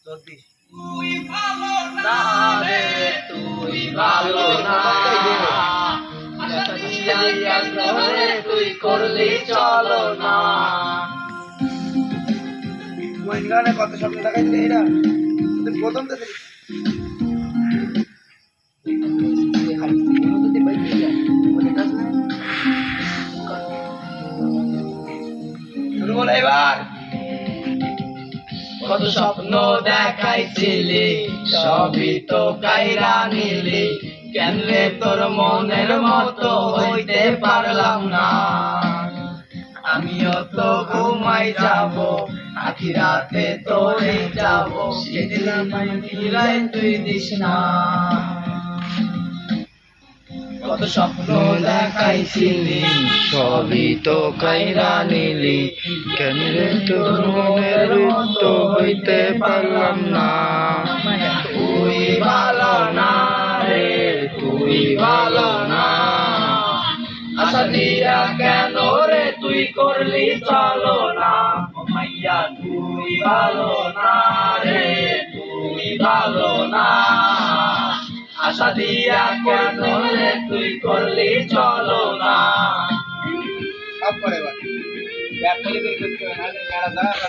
তুই ভালো না রে, তুই ভালো না, তুই করলি চলো না। কোন গানে কত স্বপ্ন দেখাইছে এরা প্রথম থেকে শুরু বলো এবার। কত স্বপ্ন দেখাইছিলি, সবই তো কাইরা নিলি, কেমনে তোর মনের মতো হইতে পারলাম না। আমিও তো ঘুমাই যাব, আখি রাতে তোরে যাব, সেদিন ফিরাই তুই দিস না। কত স্বপ্ন দেখাইছিলি, সবই তো কাইরা নিলি, কেমনে তোর মনের মতো হইতে পারলাম না। তুই ভালো না রে, তুই ভালো না, আশা দিয়া কেন রে তুই করলি চলো না। ও মাইয়া তুই ভালো না রে, তুই ভালো না, আশা দিয়া কেন রে তুই করলি চলো না। সব করে এবার ব্যাক করলে করতে হবে না মেলা